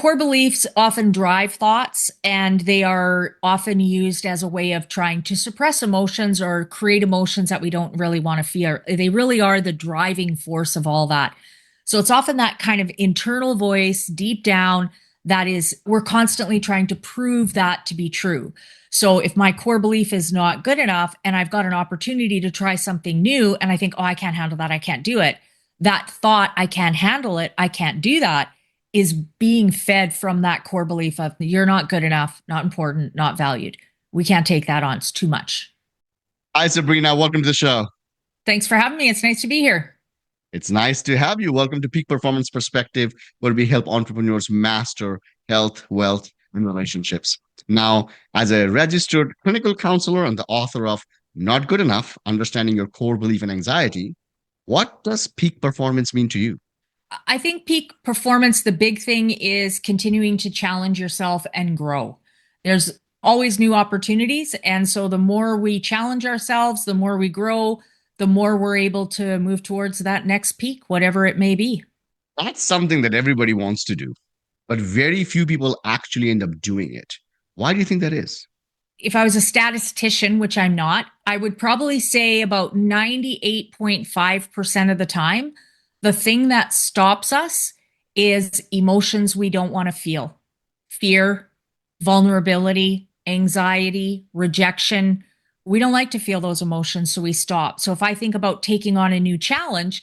Core beliefs often drive thoughts, and they are often used as a way of trying to suppress emotions or create emotions that we don't really want to feel. They really are the driving force of all that. So it's often that kind of internal voice deep down that is, we're constantly trying to prove that to be true. So if my core belief is not good enough and I've got an opportunity to try something new and I think, oh, I can't handle that, I can't do it, that thought, I can't handle it, I can't do that, is being fed from that core belief of you're not good enough, not important, not valued. We can't take that on. It's too much. Hi, Sabrina. Welcome to the show. Thanks for having me. It's nice to be here. It's nice to have you. Welcome to Peak Performance Perspective, where we help entrepreneurs master health, wealth, and relationships. Now, as a registered clinical counselor and the author of Not Good Enough, Understanding Your Core Belief and Anxiety, what does peak performance mean to you? I think peak performance, the big thing is continuing to challenge yourself and grow. There's always new opportunities. And so the more we challenge ourselves, the more we grow, the more we're able to move towards that next peak, whatever it may be. That's something that everybody wants to do, but very few people actually end up doing it. Why do you think that is? If I was a statistician, which I'm not, I would probably say about 98.5% of the time, the thing that stops us is emotions we don't want to feel: fear, vulnerability, anxiety, rejection. We don't like to feel those emotions, so we stop. So if I think about taking on a new challenge,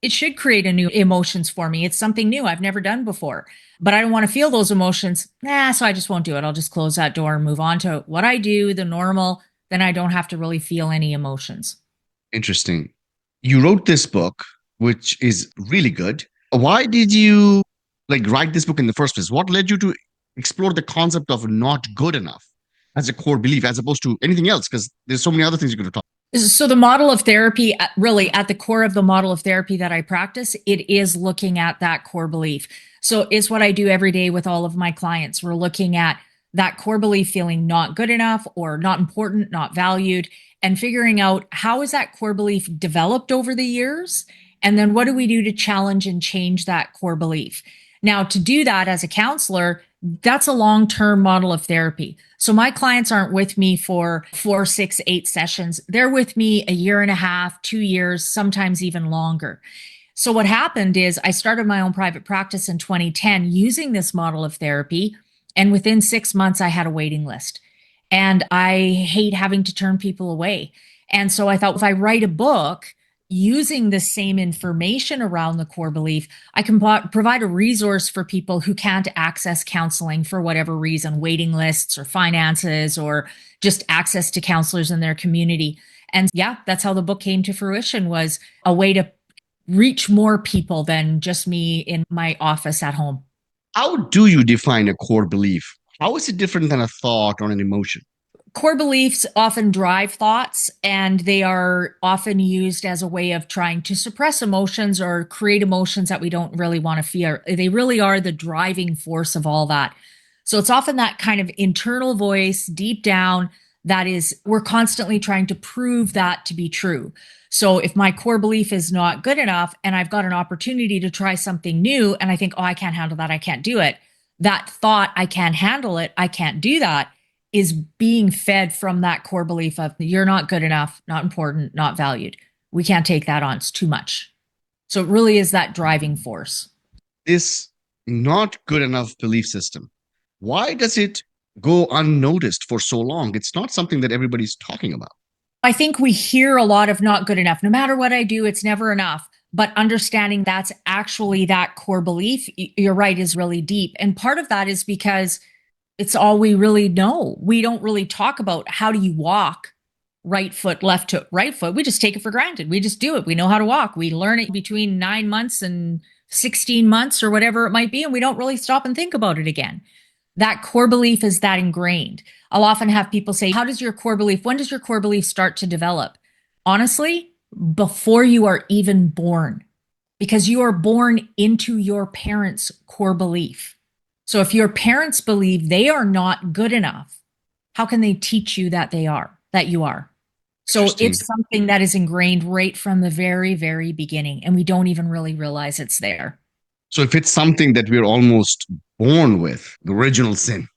it should create a new emotions for me. It's something new I've never done before, but I don't want to feel those emotions. So I just won't do it. I'll just close that door and move on to what I do, the normal. Then I don't have to really feel any emotions. Interesting. You wrote this book, which is really good. Why did you write this book in the first place? What led you to explore the concept of not good enough as a core belief, as opposed to anything else? Because there's so many other things you could have talked. So the model of therapy, really at the core of the model of therapy that I practice, it is looking at that core belief. So it's what I do every day with all of my clients. We're looking at that core belief feeling not good enough or not important, not valued, and figuring out how is that core belief developed over the years? And then what do we do to challenge and change that core belief? Now, to do that as a counselor, that's a long-term model of therapy. So my clients aren't with me for 4, 6, 8 sessions. They're with me a year and a half, 2 years, sometimes even longer. So what happened is I started my own private practice in 2010 using this model of therapy. And within 6 months, I had a waiting list. And I hate having to turn people away. And so I thought if I write a book using the same information around the core belief, I can provide a resource for people who can't access counseling for whatever reason, waiting lists or finances or just access to counselors in their community. And yeah, that's how the book came to fruition, was a way to reach more people than just me in my office at home. How do you define a core belief? How is it different than a thought or an emotion? Core beliefs often drive thoughts, and they are often used as a way of trying to suppress emotions or create emotions that we don't really want to feel. They really are the driving force of all that. So it's often that kind of internal voice deep down that is, we're constantly trying to prove that to be true. So if my core belief is not good enough and I've got an opportunity to try something new and I think, oh, I can't handle that, I can't do it, that thought, I can't handle it, I can't do that, is being fed from that core belief of you're not good enough, not important, not valued. We can't take that on. It's too much. So it really is that driving force. This not good enough belief system, why does it go unnoticed for so long? It's not something that everybody's talking about. I think we hear a lot of not good enough. No matter what I do, it's never enough. But understanding that's actually that core belief, you're right, is really deep. And part of that is because it's all we really know. We don't really talk about how do you walk right foot, left to right foot. We just take it for granted. We just do it. We know how to walk. We learn it between 9 months and 16 months or whatever it might be. And we don't really stop and think about it again. That core belief is that ingrained. I'll often have people say, how does your core belief, when does your core belief start to develop? Honestly, before you are even born, because you are born into your parents' core belief. So if your parents believe they are not good enough, how can they teach you that they are, that you are? So Interesting. it's something that is ingrained right from the very, very beginning, and we don't even really realize it's there. So if it's something that we're almost born with, the original sin,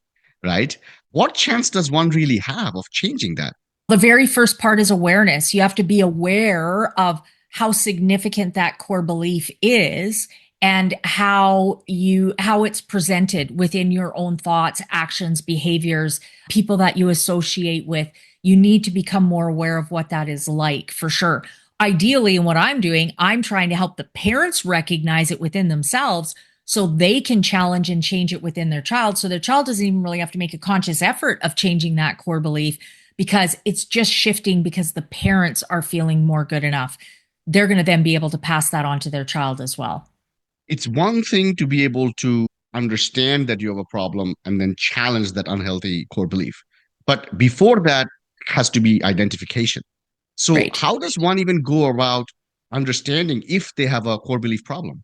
right? What chance does one really have of changing that? The very first part is awareness. You have to be aware of how significant that core belief is and how it's presented within your own thoughts, actions, behaviors, people that you associate with. You need to become more aware of what that is like for sure. Ideally, in what I'm doing, I'm trying to help the parents recognize it within themselves so they can challenge and change it within their child. So their child doesn't even really have to make a conscious effort of changing that core belief because it's just shifting because the parents are feeling more good enough. They're going to then be able to pass that on to their child as well. It's one thing to be able to understand that you have a problem and then challenge that unhealthy core belief. But before that has to be identification. So, Right. how does one even go about understanding if they have a core belief problem?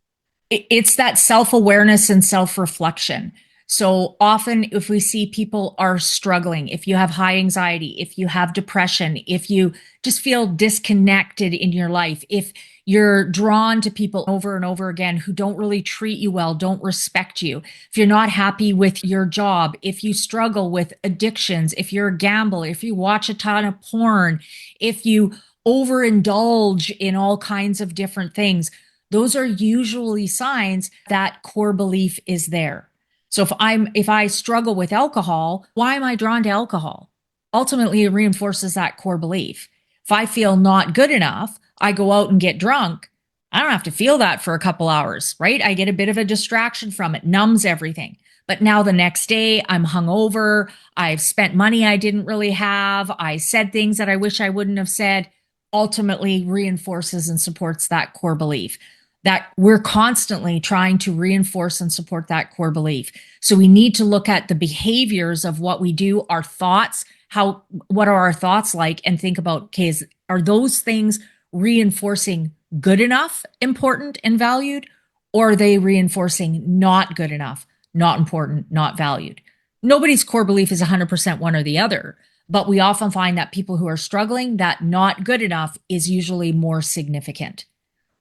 It's that self-awareness and self-reflection. So often if we see people are struggling, if you have high anxiety, if you have depression, if you just feel disconnected in your life, if you're drawn to people over and over again who don't really treat you well, don't respect you, if you're not happy with your job, if you struggle with addictions, if you're a gambler, if you watch a ton of porn, if you overindulge in all kinds of different things, those are usually signs that core belief is there. So if I struggle with alcohol, why am I drawn to alcohol? Ultimately, it reinforces that core belief. If I feel not good enough, I go out and get drunk. I don't have to feel that for a couple hours, right? I get a bit of a distraction from it, numbs everything. But now the next day, I'm hungover. I've spent money I didn't really have. I said things that I wish I wouldn't have said. Ultimately, reinforces and supports that core belief that we're constantly trying to reinforce and support that core belief. So we need to look at the behaviors of what we do, our thoughts, what are our thoughts like, and think about, okay, are those things reinforcing good enough, important, and valued, or are they reinforcing not good enough, not important, not valued? Nobody's core belief is 100% one or the other, but we often find that people who are struggling, that not good enough is usually more significant.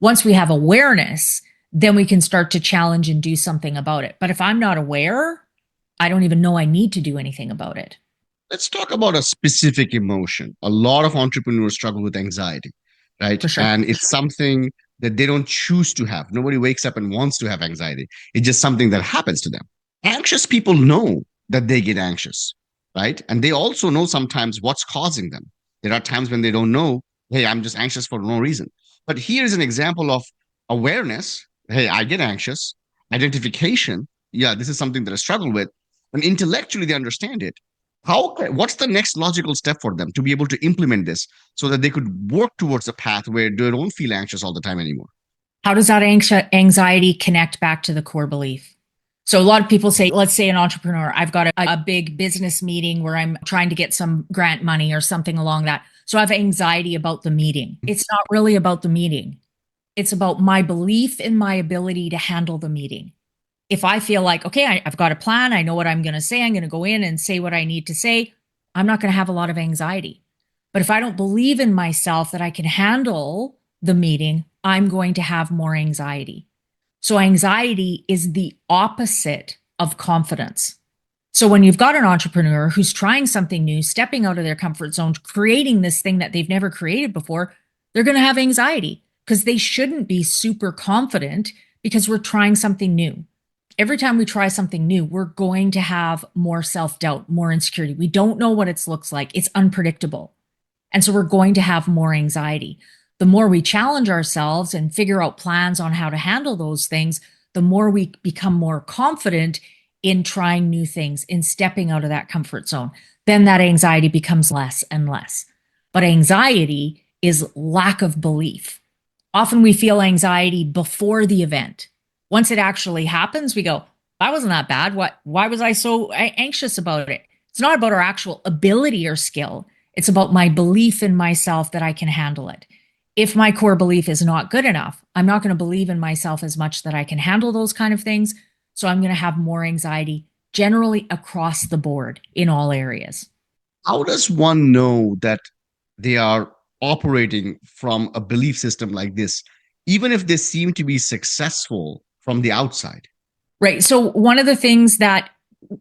Once we have awareness, then we can start to challenge and do something about it. But if I'm not aware, I don't even know I need to do anything about it. Let's talk about a specific emotion. A lot of entrepreneurs struggle with anxiety, right? For sure. And it's something that they don't choose to have. Nobody wakes up and wants to have anxiety. It's just something that happens to them. Anxious people know that they get anxious, right? And they also know sometimes what's causing them. There are times when they don't know, hey, I'm just anxious for no reason. But here's an example of awareness. Hey, I get anxious. Identification. Yeah, this is something that I struggle with. And intellectually, they understand it. What's the next logical step for them to be able to implement this so that they could work towards a path where they don't feel anxious all the time anymore? How does that anxiety connect back to the core belief? So a lot of people say, let's say an entrepreneur, I've got a big business meeting where I'm trying to get some grant money or something along that. So I have anxiety about the meeting. It's not really about the meeting. It's about my belief in my ability to handle the meeting. If I feel like, okay, I've got a plan, I know what I'm going to say, I'm going to go in and say what I need to say, I'm not going to have a lot of anxiety. But if I don't believe in myself that I can handle the meeting, I'm going to have more anxiety. So anxiety is the opposite of confidence. So when you've got an entrepreneur who's trying something new, stepping out of their comfort zone, creating this thing that they've never created before, they're going to have anxiety because they shouldn't be super confident because we're trying something new. Every time we try something new, we're going to have more self-doubt, more insecurity. We don't know what it looks like. It's unpredictable. And so we're going to have more anxiety. The more we challenge ourselves and figure out plans on how to handle those things, the more we become more confident in trying new things, in stepping out of that comfort zone. Then that anxiety becomes less and less. But anxiety is lack of belief. Often we feel anxiety before the event. Once it actually happens, we go, that wasn't that bad. Why was I so anxious about it? It's not about our actual ability or skill. It's about my belief in myself that I can handle it. If my core belief is not good enough, I'm not going to believe in myself as much that I can handle those kind of things. So I'm going to have more anxiety generally across the board in all areas. How does one know that they are operating from a belief system like this, even if they seem to be successful from the outside. Right. So one of the things that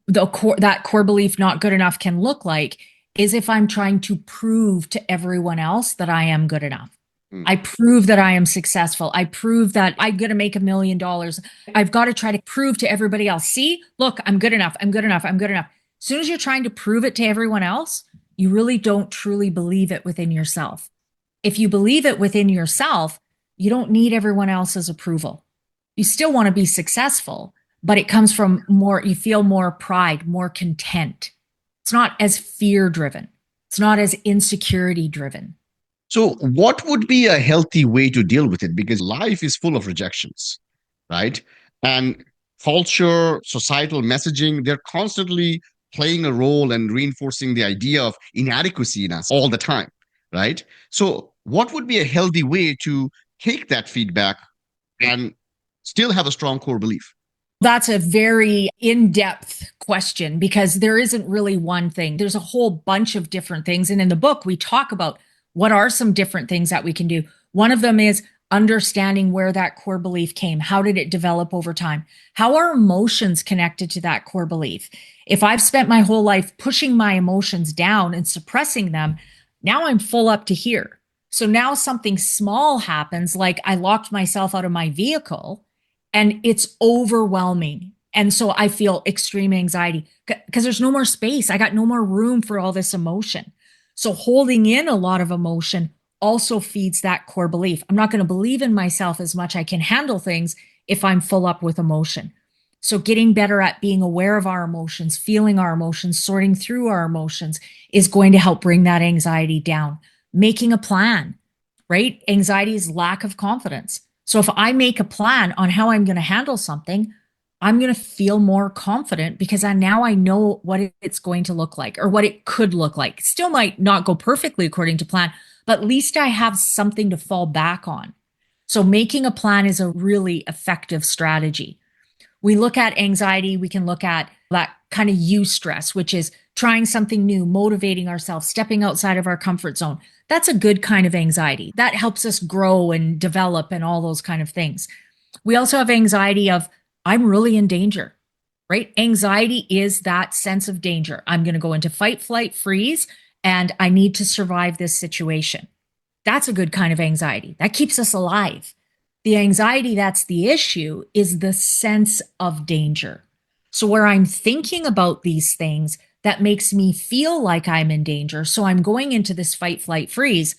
that core belief not good enough can look like is if I'm trying to prove to everyone else that I am good enough. Hmm. I prove that I am successful. I prove that I'm going to make $1 million. I've got to try to prove to everybody else, see, look, I'm good enough. I'm good enough. I'm good enough. As soon as you're trying to prove it to everyone else, you really don't truly believe it within yourself. If you believe it within yourself, you don't need everyone else's approval. You still want to be successful, but it comes from more, you feel more pride, more content. It's not as fear driven, it's not as insecurity driven. So, what would be a healthy way to deal with it? Because life is full of rejections, right? And culture, societal messaging, they're constantly playing a role and reinforcing the idea of inadequacy in us all the time, right? So, what would be a healthy way to take that feedback and still have a strong core belief? That's a very in depth question because there isn't really one thing. There's a whole bunch of different things. And in the book, we talk about what are some different things that we can do. One of them is understanding where that core belief came. How did it develop over time? How are emotions connected to that core belief? If I've spent my whole life pushing my emotions down and suppressing them, now I'm full up to here. So now something small happens, like I locked myself out of my vehicle and it's overwhelming. And so I feel extreme anxiety because there's no more space. I got no more room for all this emotion. So holding in a lot of emotion also feeds that core belief. I'm not going to believe in myself as much. I can handle things if I'm full up with emotion. So getting better at being aware of our emotions, feeling our emotions, sorting through our emotions is going to help bring that anxiety down. Making a plan, right? Anxiety is lack of confidence. So if I make a plan on how I'm going to handle something, I'm going to feel more confident because now I know what it's going to look like or what it could look like. Still might not go perfectly according to plan, but at least I have something to fall back on. So making a plan is a really effective strategy. We look at anxiety, we can look at that kind of eustress, which is trying something new, motivating ourselves, stepping outside of our comfort zone. That's a good kind of anxiety. That helps us grow and develop and all those kind of things. We also have anxiety of, I'm really in danger, right? Anxiety is that sense of danger. I'm going to go into fight, flight, freeze, and I need to survive this situation. That's a good kind of anxiety. That keeps us alive. The anxiety that's the issue is the sense of danger. So, where I'm thinking about these things, that makes me feel like I'm in danger. So, I'm going into this fight, flight, freeze,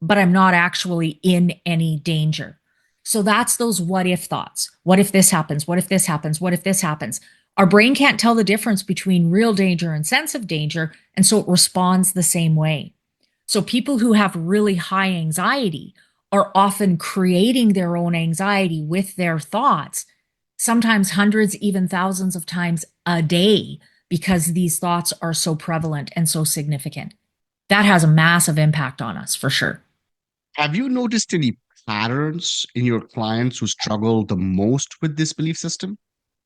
but I'm not actually in any danger. So, that's those what if thoughts. What if this happens? What if this happens? What if this happens? Our brain can't tell the difference between real danger and sense of danger. And so it responds the same way. So people who have really high anxiety are often creating their own anxiety with their thoughts, sometimes hundreds, even thousands of times a day, because these thoughts are so prevalent and so significant. That has a massive impact on us for sure. Have you noticed any patterns in your clients who struggle the most with this belief system?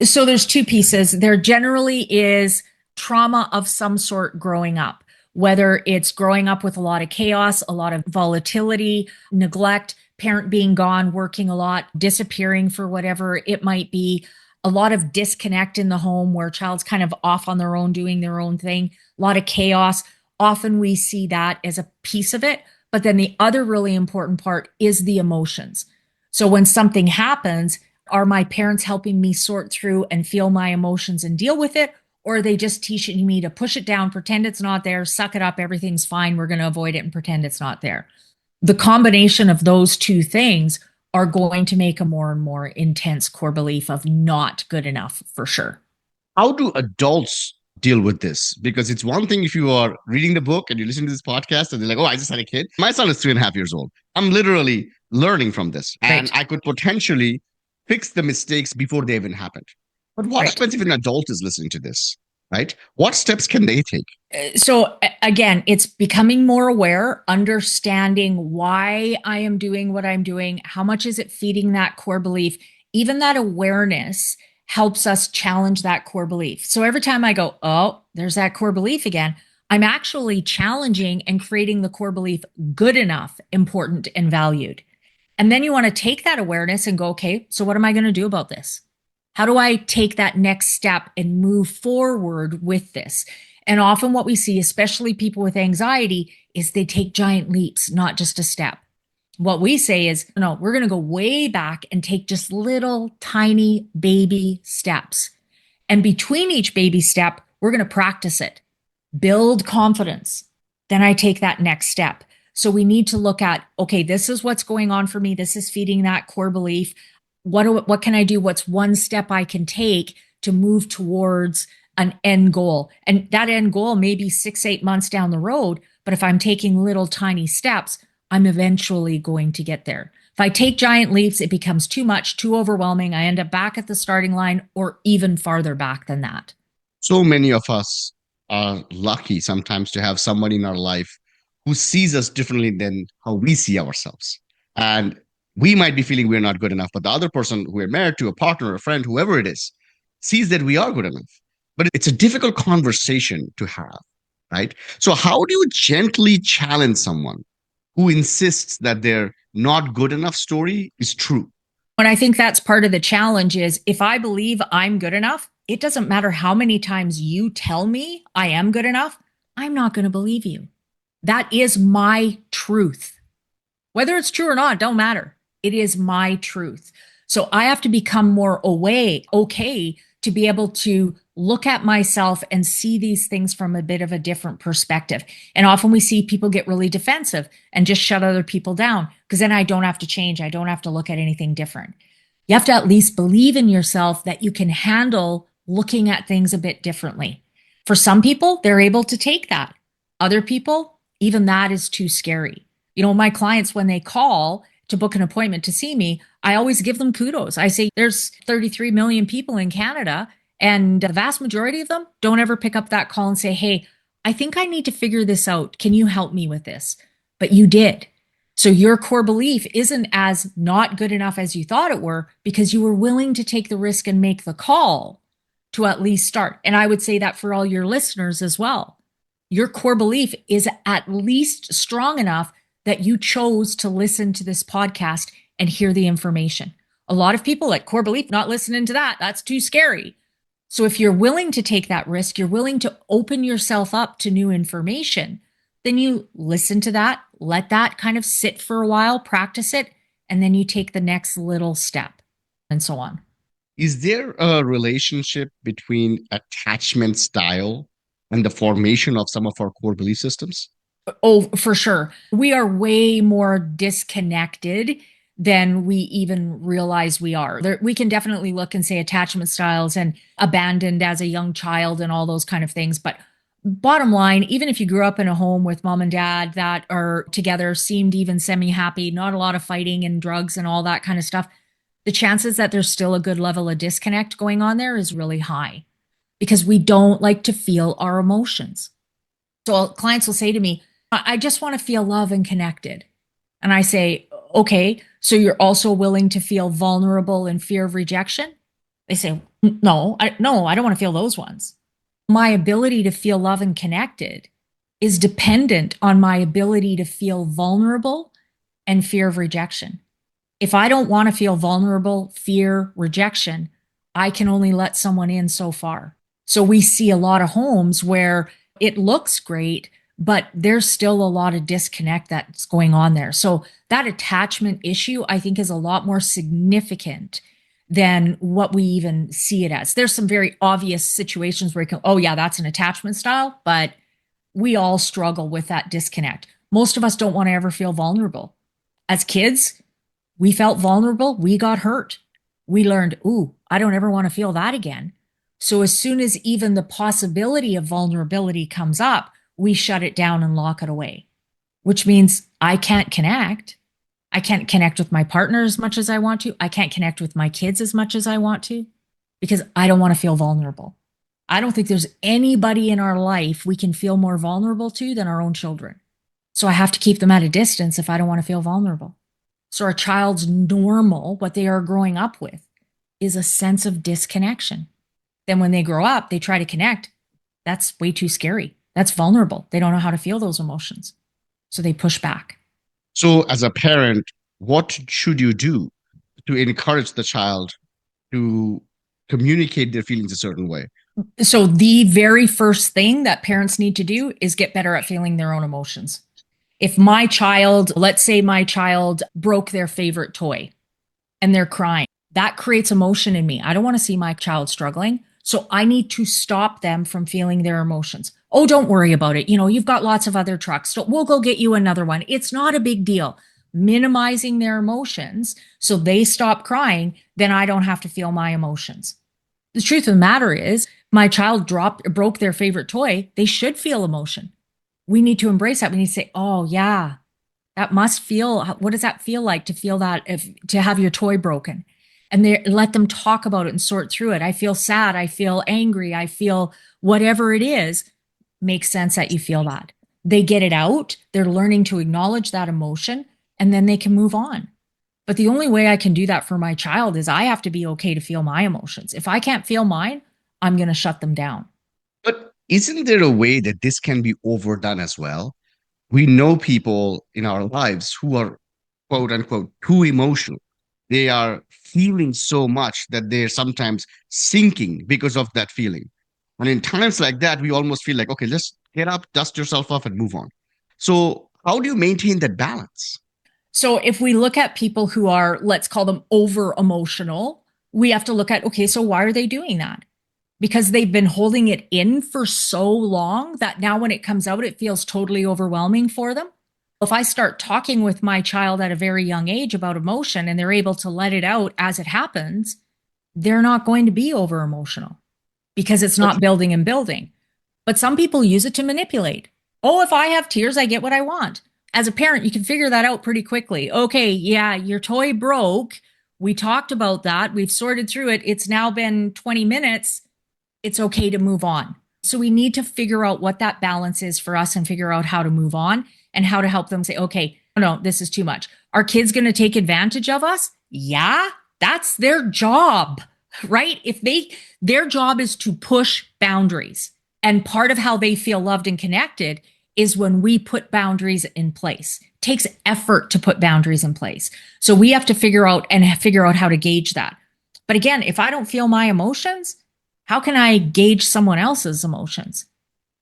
So there's two pieces. There generally is trauma of some sort growing up, whether it's growing up with a lot of chaos, a lot of volatility, neglect, parent being gone, working a lot, disappearing for whatever it might be, a lot of disconnect in the home where child's kind of off on their own, doing their own thing, a lot of chaos. Often we see that as a piece of it. But then the other really important part is the emotions. So when something happens, are my parents helping me sort through and feel my emotions and deal with it? Or are they just teaching me to push it down, pretend it's not there, suck it up, everything's fine, we're going to avoid it and pretend it's not there? The combination of those two things are going to make a more and more intense core belief of not good enough for sure. How do adults deal with this? Because it's one thing if you are reading the book and you listen to this podcast and they're like, oh, I just had a kid. My son is 3.5 years old. I'm literally learning from this and Right. I could potentially fix the mistakes before they even happened. But what Right. happens if an adult is listening to this, right? What steps can they take? So again, it's becoming more aware, understanding why I am doing what I'm doing, how much is it feeding that core belief. Even that awareness helps us challenge that core belief. So every time I go, oh, there's that core belief again, I'm actually challenging and creating the core belief good enough, important, and valued. And then you want to take that awareness and go, okay, so what am I going to do about this? How do I take that next step and move forward with this? And often what we see, especially people with anxiety, is they take giant leaps, not just a step. What we say is, no, we're going to go way back and take just little tiny baby steps. And between each baby step, we're going to practice it, build confidence. Then I take that next step. So we need to look at, okay, this is what's going on for me. This is feeding that core belief. What can I do? What's one step I can take to move towards an end goal? And that end goal may be 6, 8 months down the road, but if I'm taking little tiny steps, I'm eventually going to get there. If I take giant leaps, it becomes too much, too overwhelming. I end up back at the starting line or even farther back than that. So many of us are lucky sometimes to have somebody in our life who sees us differently than how we see ourselves. And we might be feeling we're not good enough, but the other person who we're married to, a partner, a friend, whoever it is, sees that we are good enough. But it's a difficult conversation to have, right? So, how do you gently challenge someone who insists that their not good enough story is true? And I think that's part of the challenge is if I believe I'm good enough, it doesn't matter how many times you tell me I am good enough, I'm not going to believe you. That is my truth. Whether it's true or not, don't matter. It is my truth. So I have to become more okay to be able to look at myself and see these things from a bit of a different perspective. And often we see people get really defensive and just shut other people down because then I don't have to change. I don't have to look at anything different. You have to at least believe in yourself that you can handle looking at things a bit differently. For some people, they're able to take that. Other people, even that is too scary. My clients, when they call to book an appointment to see me, I always give them kudos. I say, there's 33 million people in Canada, and the vast majority of them don't ever pick up that call and say, hey, I think I need to figure this out. Can you help me with this? But you did. So your core belief isn't as not good enough as you thought it were because you were willing to take the risk and make the call to at least start. And I would say that for all your listeners as well. Your core belief is at least strong enough that you chose to listen to this podcast and hear the information. A lot of people like core belief, not listening to that. That's too scary. So if you're willing to take that risk, you're willing to open yourself up to new information, then you listen to that, let that kind of sit for a while, practice it, and then you take the next little step and so on. Is there a relationship between attachment style and the formation of some of our core belief systems? Oh, for sure. We are way more disconnected than we even realize we are. We can definitely look and say attachment styles and abandoned as a young child and all those kind of things. But bottom line, even if you grew up in a home with mom and dad that are together, seemed even semi happy, not a lot of fighting and drugs and all that kind of stuff, the chances that there's still a good level of disconnect going on there is really high because we don't like to feel our emotions. So clients will say to me, I just want to feel love and connected. And I say, okay, so you're also willing to feel vulnerable and fear of rejection? They say, no, I don't want to feel those ones. My ability to feel love and connected is dependent on my ability to feel vulnerable and fear of rejection. If I don't want to feel vulnerable, fear, rejection, I can only let someone in so far. So we see a lot of homes where it looks great, but there's still a lot of disconnect that's going on there. So that attachment issue, I think, is a lot more significant than what we even see it as. There's some very obvious situations where you can, oh yeah, that's an attachment style, but we all struggle with that disconnect. Most of us don't want to ever feel vulnerable. As kids, we felt vulnerable, we got hurt. We learned, ooh, I don't ever want to feel that again. So as soon as even the possibility of vulnerability comes up, we shut it down and lock it away, which means I can't connect. I can't connect with my partner as much as I want to. I can't connect with my kids as much as I want to because I don't want to feel vulnerable. I don't think there's anybody in our life we can feel more vulnerable to than our own children. So I have to keep them at a distance if I don't want to feel vulnerable. So our child's normal, what they are growing up with, is a sense of disconnection. Then when they grow up, they try to connect. That's way too scary. That's vulnerable. They don't know how to feel those emotions. So they push back. So, as a parent, what should you do to encourage the child to communicate their feelings a certain way? So the very first thing that parents need to do is get better at feeling their own emotions. If my child, let's say my child broke their favorite toy and they're crying, that creates emotion in me. I don't want to see my child struggling. So I need to stop them from feeling their emotions. Oh, don't worry about it. You know, you've got lots of other trucks. So we'll go get you another one. It's not a big deal. Minimizing their emotions so they stop crying, then I don't have to feel my emotions. The truth of the matter is, my child broke their favorite toy. They should feel emotion. We need to embrace that. We need to say, oh, yeah, that must feel, what does that feel like to feel that, if to have your toy broken? And they let them talk about it and sort through it. I feel sad. I feel angry. I feel whatever it is. Makes sense that you feel that. They get it out. They're learning to acknowledge that emotion and then they can move on. But the only way I can do that for my child is I have to be okay to feel my emotions. If I can't feel mine, I'm going to shut them down. But isn't there a way that this can be overdone as well? We know people in our lives who are quote unquote too emotional. They are feeling so much that they're sometimes sinking because of that feeling. And in times like that, we almost feel like, okay, just get up, dust yourself off, and move on. So, how do you maintain that balance? So if we look at people who are, let's call them over emotional, we have to look at, okay, so why are they doing that? Because they've been holding it in for so long that now when it comes out, it feels totally overwhelming for them. If I start talking with my child at a very young age about emotion and they're able to let it out as it happens, they're not going to be over emotional because it's But not building and building. But some people use it to manipulate. Oh, if I have tears, I get what I want. As a parent, you can figure that out pretty quickly. Okay, yeah, your toy broke. We talked about that. We've sorted through it. It's now been 20 minutes. It's okay to move on. So we need to figure out what that balance is for us and figure out how to move on and how to help them say, okay, no, this is too much. Are kids going to take advantage of us? Yeah, that's their job, right? Their job is to push boundaries. And part of how they feel loved and connected is when we put boundaries in place. It takes effort to put boundaries in place. So we have to figure out how to gauge that. But again, if I don't feel my emotions, how can I gauge someone else's emotions?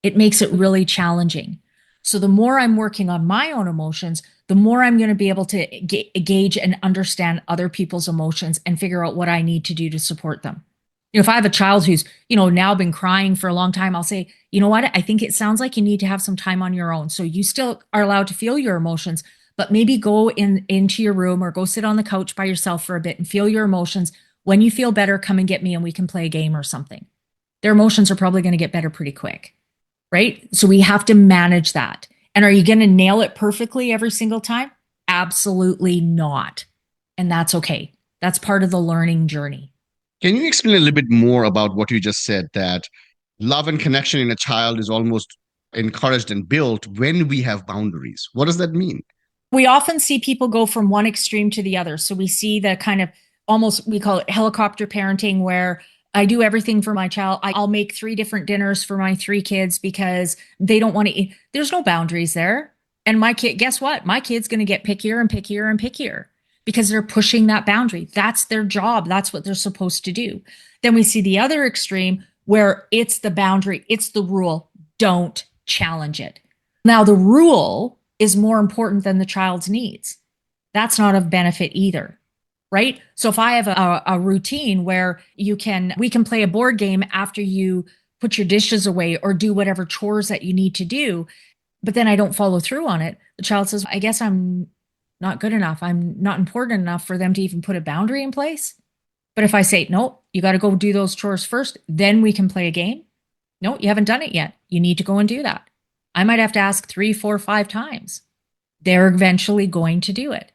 It makes it really challenging. So the more I'm working on my own emotions, the more I'm going to be able to gauge and understand other people's emotions and figure out what I need to do to support them. If I have a child who's, now been crying for a long time, I'll say, you know what? I think it sounds like you need to have some time on your own. So you still are allowed to feel your emotions, but maybe go into your room or go sit on the couch by yourself for a bit and feel your emotions. When you feel better, come and get me and we can play a game or something. Their emotions are probably going to get better pretty quick, right? So we have to manage that. And are you going to nail it perfectly every single time? Absolutely not. And that's okay. That's part of the learning journey. can you explain a little bit more about what you just said, that love and connection in a child is almost encouraged and built when we have boundaries? What does that mean? We often see people go from one extreme to the other. So we see the kind of almost, we call it helicopter parenting, where I do everything for my child. I'll make 3 different dinners for my 3 kids because they don't want to eat. There's no boundaries there. And my kid, guess what? My kid's going to get pickier and pickier and pickier because they're pushing that boundary. That's their job. That's what they're supposed to do. Then we see the other extreme where it's the boundary, it's the rule. Don't challenge it. Now, the rule is more important than the child's needs. That's not of benefit either, right? So if I have a routine where we can play a board game after you put your dishes away or do whatever chores that you need to do, but then I don't follow through on it, the child says, I guess I'm not good enough. I'm not important enough for them to even put a boundary in place. But if I say, no, you got to go do those chores first, then we can play a game. No, you haven't done it yet. You need to go and do that. I might have to ask 3, 4, 5 times. They're eventually going to do it.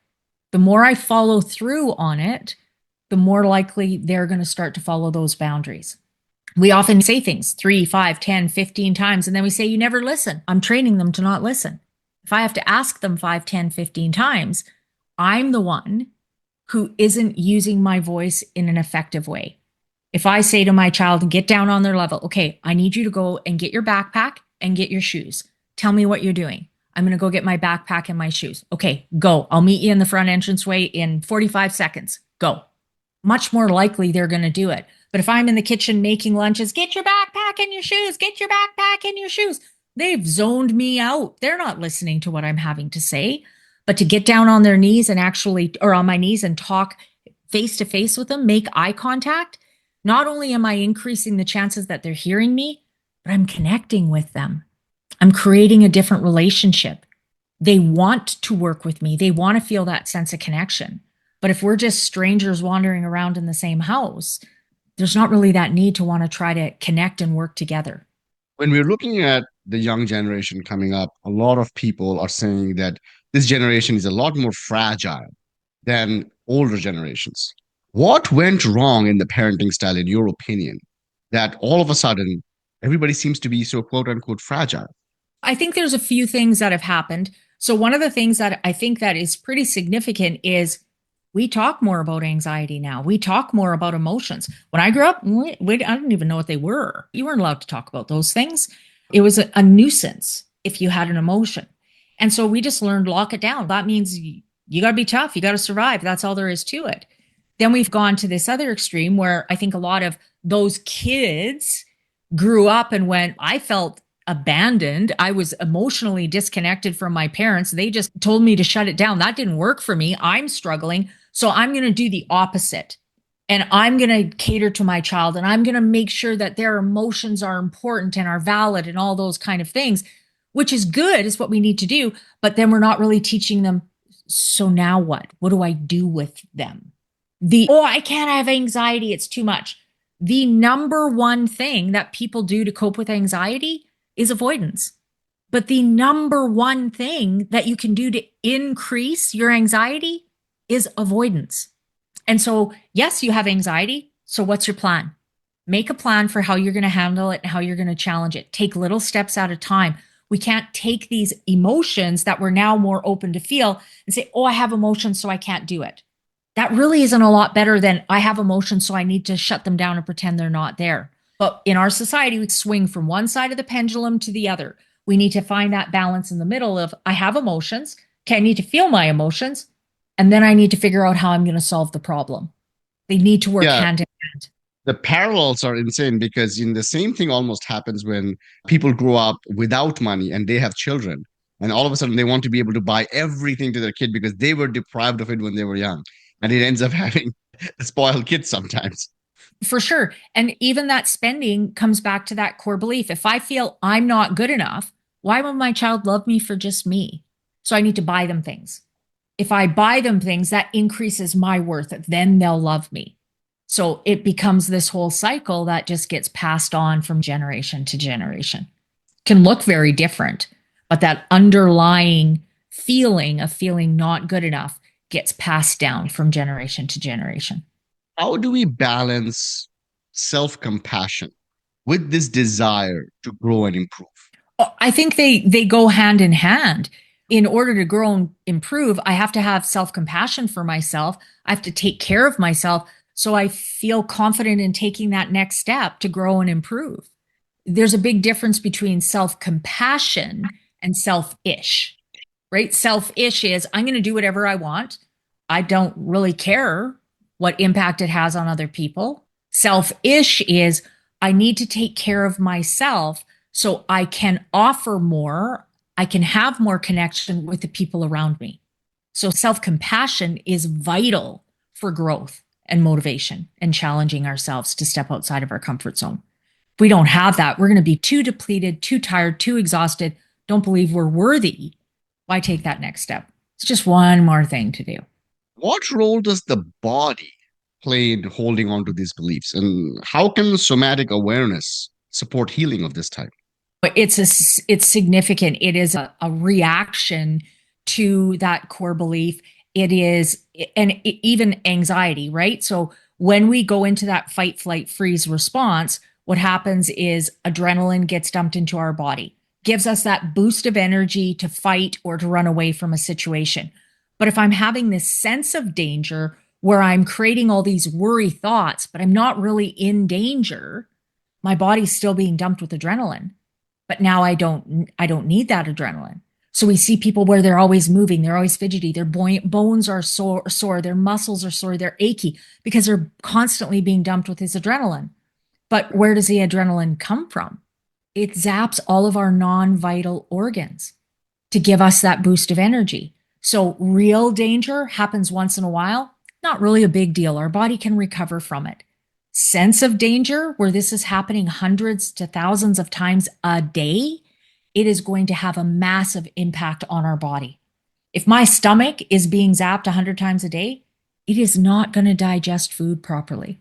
The more I follow through on it, the more likely they're going to start to follow those boundaries. We often say things 3, 5, 10, 15 times, and then we say, you never listen. I'm training them to not listen. If I have to ask them 5, 10, 15 times, I'm the one who isn't using my voice in an effective way. If I say to my child and get down on their level, okay, I need you to go and get your backpack and get your shoes. Tell me what you're doing. I'm going to go get my backpack and my shoes. Okay, go. I'll meet you in the front entranceway in 45 seconds. Go. Much more likely they're going to do it. But if I'm in the kitchen making lunches, get your backpack and your shoes, get your backpack and your shoes. They've zoned me out. They're not listening to what I'm having to say. But to get down on their knees and actually, or on my knees and talk face to face with them, make eye contact, not only am I increasing the chances that they're hearing me, but I'm connecting with them. I'm creating a different relationship. They want to work with me. They want to feel that sense of connection. But if we're just strangers wandering around in the same house, there's not really that need to want to try to connect and work together. When we're looking at the young generation coming up, a lot of people are saying that this generation is a lot more fragile than older generations. What went wrong in the parenting style, in your opinion, that all of a sudden everybody seems to be so quote unquote fragile? I think there's a few things that have happened. So one of the things that I think that is pretty significant is we talk more about anxiety now. We talk more about emotions. When I grew up, I didn't even know what they were. You weren't allowed to talk about those things. It was a nuisance if you had an emotion. And so we just learned lock it down. That means you got to be tough. You got to survive. That's all there is to it. Then we've gone to this other extreme where I think a lot of those kids grew up and went, I felt abandoned. I was emotionally disconnected from my parents. They just told me to shut it down. That didn't work for me. I'm struggling. So I'm going to do the opposite. And I'm going to cater to my child and I'm going to make sure that their emotions are important and are valid and all those kind of things, which is good, is what we need to do. But then we're not really teaching them. So now what? What do I do with them? I can't have anxiety. It's too much. The number one thing that people do to cope with anxiety is avoidance. But the number one thing that you can do to increase your anxiety is avoidance. And so, yes, you have anxiety. So what's your plan? Make a plan for how you're going to handle it and how you're going to challenge it. Take little steps at a time. We can't take these emotions that we're now more open to feel and say, I have emotions, so I can't do it. That really isn't a lot better than I have emotions, so I need to shut them down and pretend they're not there. But in our society, we swing from one side of the pendulum to the other. We need to find that balance in the middle of I have emotions. Okay, I need to feel my emotions. And then I need to figure out how I'm going to solve the problem. They need to work Yeah, hand in hand. the parallels are insane because in the same thing almost happens when people grow up without money and they have children. And all of a sudden they want to be able to buy everything to their kid because they were deprived of it when they were young. And it ends up having spoiled kids sometimes. For sure. And even that spending comes back to that core belief. If I feel I'm not good enough, why would my child love me for just me? So I need to buy them things. If I buy them things, that increases my worth. Then they'll love me. So it becomes this whole cycle that just gets passed on from generation to generation. Can look very different, but that underlying feeling of feeling not good enough gets passed down from generation to generation. How do we balance self compassion with this desire to grow and improve? I think they go hand in hand. In order to grow and improve, I have to have self-compassion for myself. I have to take care of myself so I feel confident in taking that next step to grow and improve. There's a big difference between self-compassion and self-ish, right? Self-ish is I'm going to do whatever I want. I don't really care what impact it has on other people. Self-ish is I need to take care of myself so I can offer more. I can have more connection with the people around me. So self-compassion is vital for growth and motivation and challenging ourselves to step outside of our comfort zone. If we don't have that, we're going to be too depleted, too tired, too exhausted, don't believe we're worthy. Why take that next step? It's just one more thing to do. What role does the body play in holding on to these beliefs? And how can somatic awareness support healing of this type? It's significant. It is a reaction to that core belief. It is, even anxiety, right? So when we go into that fight, flight, freeze response, what happens is adrenaline gets dumped into our body, gives us that boost of energy to fight or to run away from a situation. But if I'm having this sense of danger where I'm creating all these worry thoughts, but I'm not really in danger, my body's still being dumped with adrenaline. But now I don't need that adrenaline. So we see people where they're always moving, they're always fidgety, their bones are sore, their muscles are sore, they're achy because they're constantly being dumped with this adrenaline. But where does the adrenaline come from? It zaps all of our non-vital organs to give us that boost of energy. So real danger happens once in a while, not really a big deal. Our body can recover from it. Sense of danger, where this is happening hundreds to thousands of times a day, it is going to have a massive impact on our body. If my stomach is being zapped 100 times a day, it is not going to digest food properly.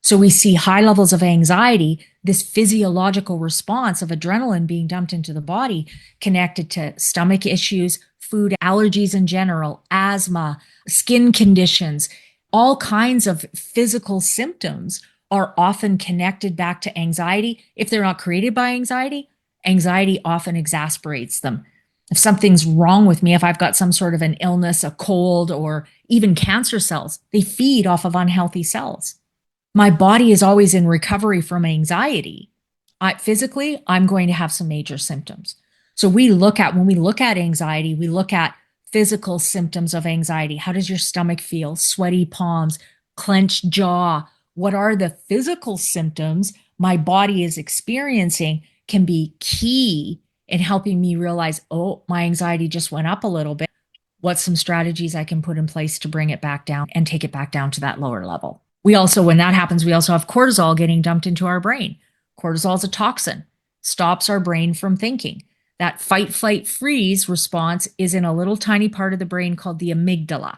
So we see high levels of anxiety, this physiological response of adrenaline being dumped into the body, connected to stomach issues, food allergies in general, asthma, skin conditions, all kinds of physical symptoms are often connected back to anxiety. If they're not created by anxiety, anxiety often exasperates them. If something's wrong with me, if I've got some sort of an illness, a cold, or even cancer cells, they feed off of unhealthy cells. My body is always in recovery from anxiety. Physically, I'm going to have some major symptoms. So when we look at anxiety, we look at physical symptoms of anxiety. How does your stomach feel? Sweaty palms, clenched jaw. What are the physical symptoms my body is experiencing can be key in helping me realize, oh, my anxiety just went up a little bit. What's some strategies I can put in place to bring it back down and take it back down to that lower level? We also, when that happens, we also have cortisol getting dumped into our brain. Cortisol is a toxin, stops our brain from thinking. That fight, flight, freeze response is in a little tiny part of the brain called the amygdala.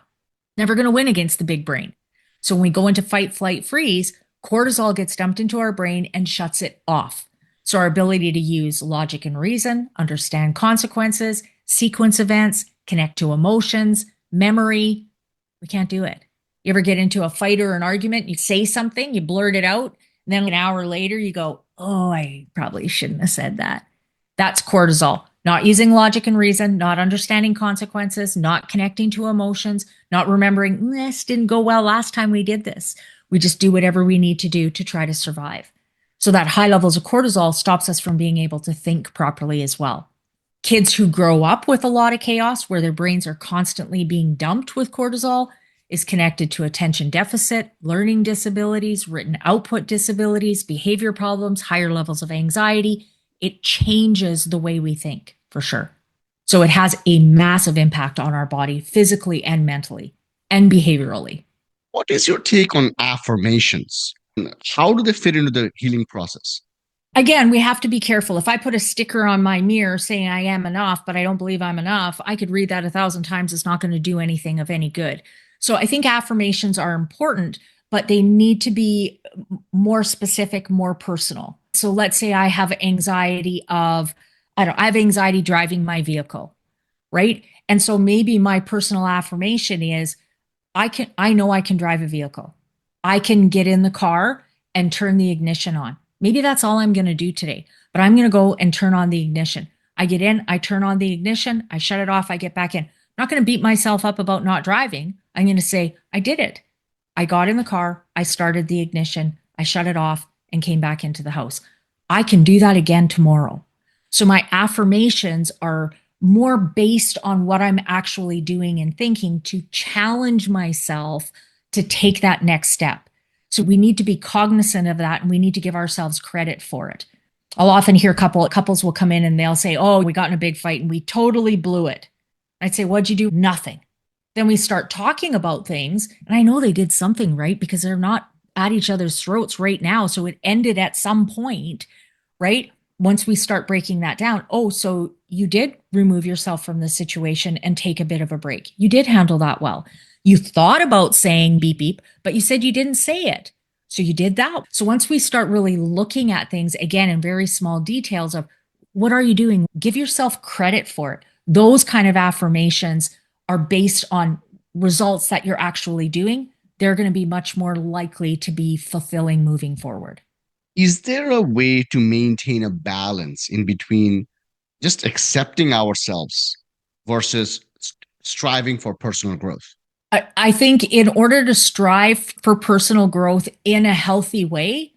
Never going to win against the big brain. So when we go into fight, flight, freeze, cortisol gets dumped into our brain and shuts it off. So our ability to use logic and reason, understand consequences, sequence events, connect to emotions, memory, we can't do it. You ever get into a fight or an argument, you say something, you blurt it out, and then an hour later you go, oh, I probably shouldn't have said that. That's cortisol. Not using logic and reason, not understanding consequences, not connecting to emotions, not remembering, this didn't go well last time we did this. We just do whatever we need to do to try to survive. So that high levels of cortisol stops us from being able to think properly as well. Kids who grow up with a lot of chaos, where their brains are constantly being dumped with cortisol, is connected to attention deficit, learning disabilities, written output disabilities, behavior problems, higher levels of anxiety. It changes the way we think, for sure. So it has a massive impact on our body, physically and mentally, and behaviorally. What is your take on affirmations? How do they fit into the healing process? Again, we have to be careful. If I put a sticker on my mirror saying I am enough, but I don't believe I'm enough, I could read that 1,000 times. It's not going to do anything of any good. So I think affirmations are important, but they need to be more specific, more personal. So let's say I have anxiety of, I have anxiety driving my vehicle, right? And so maybe my personal affirmation is, I know I can drive a vehicle. I can get in the car and turn the ignition on. Maybe that's all I'm going to do today, but I'm going to go and turn on the ignition. I get in, I turn on the ignition, I shut it off, I get back in. I'm not going to beat myself up about not driving. I'm going to say, I did it. I got in the car, I started the ignition, I shut it off, and came back into the house. I can do that again tomorrow. So my affirmations are more based on what I'm actually doing and thinking to challenge myself to take that next step. So we need to be cognizant of that, and we need to give ourselves credit for it. I'll often hear couples will come in and they'll say, oh, we got in a big fight and we totally blew it. I'd say, what'd you do? Nothing. Then we start talking about things, and I know they did something right because they're not at each other's throats right now. So it ended at some point, right? Once we start breaking that down, oh, so you did remove yourself from the situation and take a bit of a break. You did handle that well. You thought about saying beep, beep, but you said you didn't say it. So you did that. So once we start really looking at things again in very small details of what are you doing, give yourself credit for it. Those kind of affirmations are based on results that you're actually doing. They're going to be much more likely to be fulfilling moving forward. Is there a way to maintain a balance in between just accepting ourselves versus striving for personal growth? I think in order to strive for personal growth in a healthy way,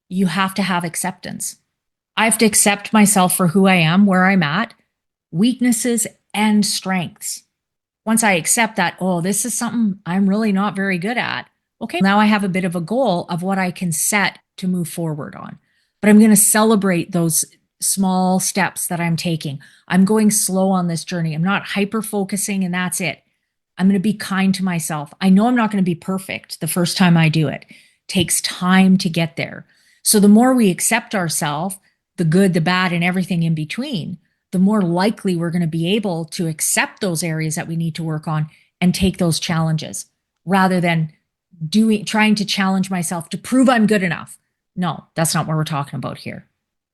you have to have acceptance. I have to accept myself for who I am, where I'm at, weaknesses and strengths. Once I accept that, oh, this is something I'm really not very good at. Okay, now I have a bit of a goal of what I can set to move forward on. But I'm going to celebrate those small steps that I'm taking. I'm going slow on this journey. I'm not hyper focusing and that's it. I'm going to be kind to myself. I know I'm not going to be perfect the first time I do it. It takes time to get there. So the more we accept ourselves, the good, the bad, and everything in between, the more likely we're going to be able to accept those areas that we need to work on and take those challenges rather than trying to challenge myself to prove I'm good enough. No, that's not what we're talking about here.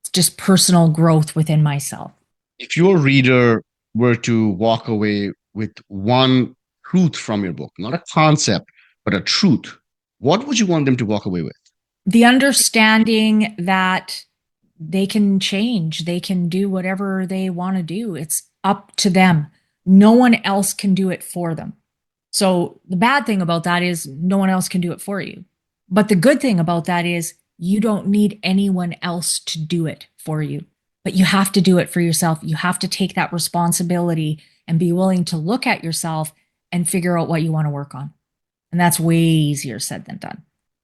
It's just personal growth within myself. If your reader were to walk away with one truth from your book, not a concept, but a truth, what would you want them to walk away with? The understanding that they can change, they can do whatever they want to do. It's up to them. No one else can do it for them. So the bad thing about that is no one else can do it for you. But the good thing about that is you don't need anyone else to do it for you. But you have to do it for yourself. You have to take that responsibility and be willing to look at yourself and figure out what you want to work on. And that's way easier said than done.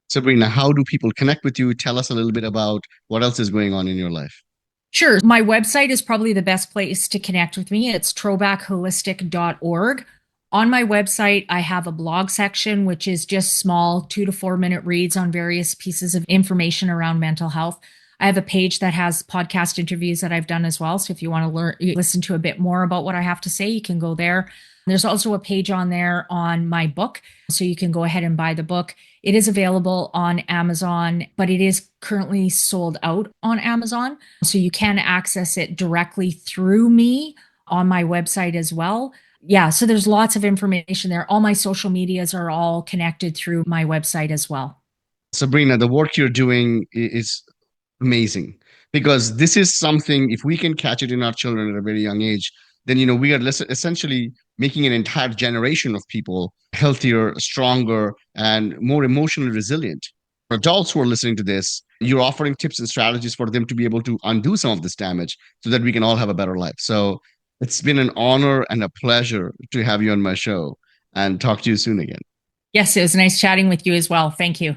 Sabrina, how do people connect with you? Tell us a little bit about what else is going on in your life. Sure. My website is probably the best place to connect with me. It's trobakholistic.org. On my website, I have a blog section, which is just small 2 to 4 minute reads on various pieces of information around mental health. I have a page that has podcast interviews that I've done as well. So if you want to listen to a bit more about what I have to say, you can go there. There's also a page on there on my book. So you can go ahead and buy the book. It is available on Amazon, but it is currently sold out on Amazon. So you can access it directly through me on my website as well. Yeah, so there's lots of information there. All my social medias are all connected through my website as well. Sabrina, the work you're doing is amazing because this is something, if we can catch it in our children at a very young age, then, we are essentially making an entire generation of people healthier, stronger, and more emotionally resilient. For adults who are listening to this, you're offering tips and strategies for them to be able to undo some of this damage so that we can all have a better life. So it's been an honor and a pleasure to have you on my show and talk to you soon again. Yes, it was nice chatting with you as well. Thank you.